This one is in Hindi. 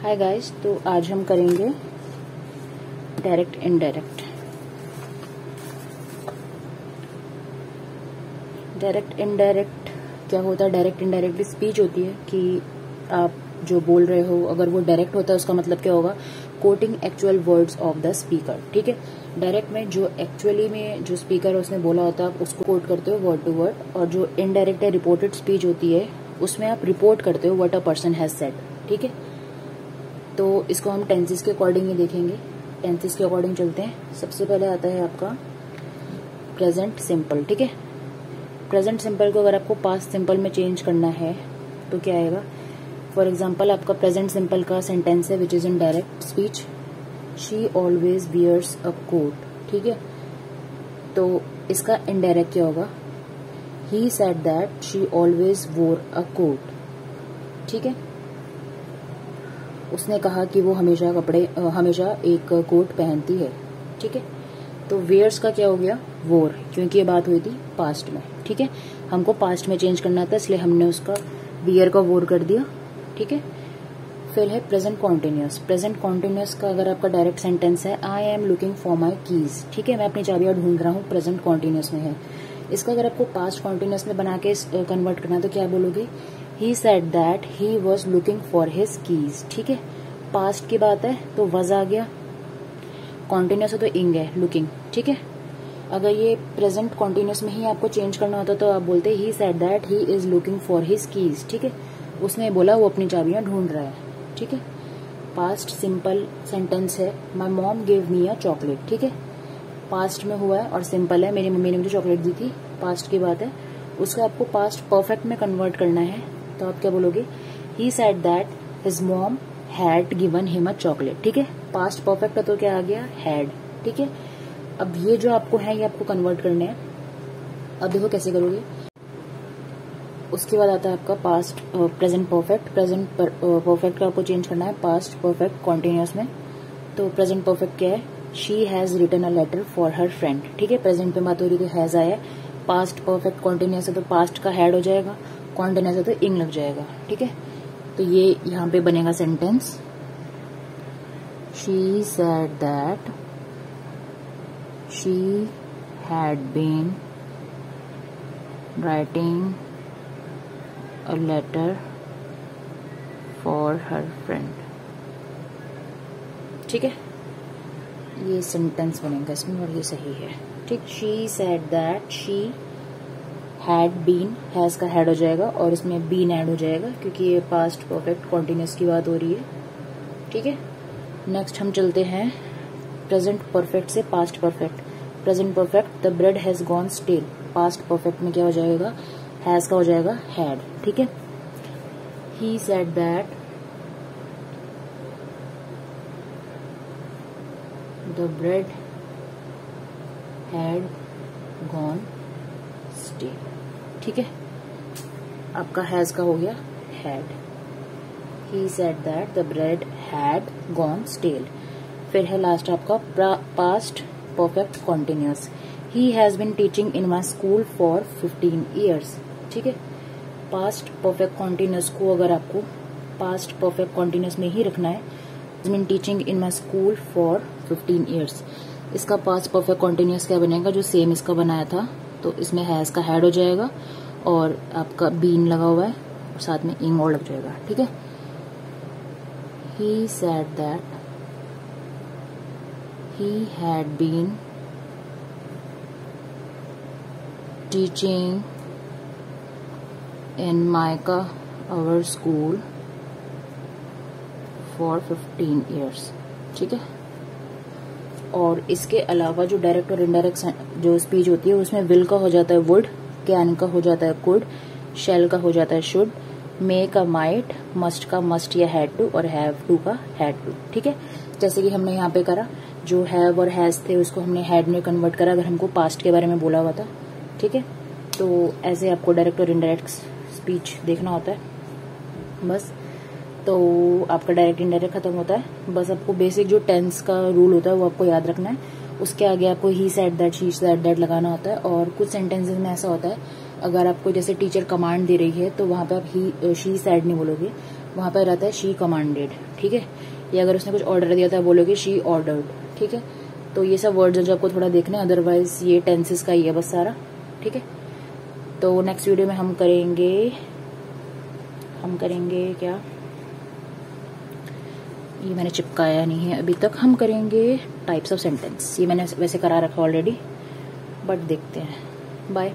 हाय गाइस, तो आज हम करेंगे डायरेक्ट इनडायरेक्ट। डायरेक्ट इनडायरेक्ट क्या होता है? डायरेक्ट इनडायरेक्ट स्पीच होती है कि आप जो बोल रहे हो अगर वो डायरेक्ट होता है उसका मतलब क्या होगा? Coating actual words of the speaker. ठीक है, डायरेक्ट में जो एक्चुअली में जो स्पीकर उसने बोला होता है आप उसको कोट करते हो वर्ड टू वर्ड, और जो इनडायरेक्ट है रिपोर्टेड स्पीच होती है उसमें आप रिपोर्ट करते हो what a person has said. ठीक है, तो इसको हम टेंसेस के अकॉर्डिंग ही देखेंगे। टेंसेस के अकॉर्डिंग चलते हैं। सबसे पहले आता है आपका प्रेजेंट सिंपल। ठीक है, प्रेजेंट सिंपल को अगर आपको पास्ट सिंपल में चेंज करना है तो क्या आएगा? फॉर एग्जाम्पल आपका प्रेजेंट सिंपल का सेंटेंस है which is in direct speech, she always wears a coat. ठीक है, तो इसका इनडायरेक्ट क्या होगा? He said that she always wore a coat. ठीक है, उसने कहा कि वो हमेशा एक कोट पहनती है। ठीक है, तो वेयर्स का क्या हो गया? वोर, क्योंकि ये बात हुई थी पास्ट में। ठीक है, हमको पास्ट में चेंज करना था इसलिए हमने उसका वियर का वोर कर दिया। ठीक है, फिर है प्रेजेंट कॉन्टिन्यूस। प्रेजेंट कॉन्टिन्यूस का अगर आपका डायरेक्ट सेंटेंस है I am looking for my keys. ठीक है, मैं अपनी चाबियां ढूंढ रहा हूँ, प्रेजेंट कॉन्टिन्यूस में है। इसका अगर आपको पास्ट कॉन्टिन्यूस में बना के कन्वर्ट करना तो क्या बोलोगे? ही said that he was looking for his keys. ठीक है, पास्ट की बात है तो वज आ गया, कॉन्टिन्यूस है तो इंग है लुकिंग। ठीक है, अगर ये प्रेजेंट कॉन्टिन्यूस में ही आपको चेंज करना होता तो आप बोलते ही said that he is looking for his keys. ठीक है, उसने बोला वो अपनी चाबियां ढूंढ रहा है। ठीक है, पास्ट सिंपल सेंटेंस है my mom give me a chocolate. ठीक है, पास्ट में हुआ है और सिंपल है, मेरी मम्मी ने मुझे चॉकलेट दी थी, पास्ट की बात है। उसका आपको पास्ट परफेक्ट में कन्वर्ट करना है तो आप क्या बोलोगे? ही said that his mom had given him a chocolate. ठीक है, पास्ट परफेक्ट है तो क्या आ गया? हैड। ठीक है, अब ये जो आपको है ये आपको कन्वर्ट करने हैं। अब देखो कैसे करोगे। उसके बाद आता है आपका past present perfect. Present perfect का आपको चेंज करना है पास्ट परफेक्ट कॉन्टिन्यूस में। तो प्रेजेंट परफेक्ट क्या है? She has written a letter for her friend. ठीक है, प्रेजेंट पे बात हो रही तो हैज आया, पास्ट परफेक्ट कॉन्टिन्यूस है तो पास्ट का हैड हो जाएगा, कॉन्टिन्यूस है तो इंग लग जाएगा। ठीक है, तो ये यहाँ पे बनेगा sentence, she said that she had been writing a letter for her friend. ठीक है, ये सेंटेंस बनेगा इसमें और ये सही है। ठीक, she said that she had been, has का हैड हो जाएगा और इसमें बीन ऐड हो जाएगा क्योंकि ये पास्ट परफेक्ट कॉन्टिन्यूस की बात हो रही है। ठीक है, नेक्स्ट हम चलते हैं प्रेजेंट परफेक्ट से past perfect. Present perfect the bread has gone stale. Past perfect में क्या हो जाएगा? हैज का हो जाएगा हैड। ठीक है, he said that the bread had gone stale. ठीक है, आपका हैज का हो गया had. He said that the bread had gone stale. फिर है लास्ट आपका past perfect continuous. He has been teaching in my school for 15 years. ठीक है, पास्ट परफेक्ट कॉन्टिन्यूस को अगर आपको पास्ट परफेक्ट कॉन्टिन्यूस में ही रखना है, has been teaching in my school for 15 years. इसका पास्ट परफेक्ट कॉन्टिन्यूस क्या बनेगा? जो सेम इसका बनाया था, तो इसमें हैज का हैड हो जाएगा और आपका बीन लगा हुआ है और साथ में इंग और लग जाएगा। ठीक है, he said that he had been teaching in माइका आवर स्कूल फॉर 15 ईयर्स। ठीक है, और इसके अलावा जो डायरेक्ट और इनडायरेक्ट जो स्पीच होती है उसमें विल का हो जाता है वुड, कैन का हो जाता है कुड, शैल का हो जाता है शुड, मे का माइट, मस्ट का मस्ट या हैड टू, और हैव टू का हैड टू। ठीक है, जैसे कि हमने यहाँ पे करा, जो हैव और हैज थे उसको हमने हैड में कन्वर्ट करा अगर हमको पास्ट के बारे में बोला हुआ था। ठीक है, तो ऐसे आपको डायरेक्ट और इनडायरेक्ट स्पीच देखना होता है बस। तो आपका डायरेक्ट इनडायरेक्ट खत्म होता है। बस आपको बेसिक जो टेंस का रूल होता है वो आपको याद रखना है। उसके आगे आपको ही said that, she said that लगाना होता है। और कुछ सेंटेंसेस में ऐसा होता है अगर आपको जैसे टीचर कमांड दे रही है तो वहां पे आप ही शी सेड नहीं बोलोगे, वहाँ पर रहता है शी कमांडेड, ठीक है। या अगर उसने कुछ ऑर्डर दिया था बोलोगे शी ऑर्डर्ड, ठीक है। तो ये सब वर्ड्स जो आपको थोड़ा देखना है, अदरवाइज ये टेंसेस का ही है बस सारा, ठीक है। तो नेक्स्ट वीडियो में हम करेंगे क्या, ये मैंने चिपकाया नहीं है अभी तक, हम करेंगे टाइप्स ऑफ सेंटेंस। ये मैंने वैसे करा रखा ऑलरेडी, बट देखते हैं। बाय।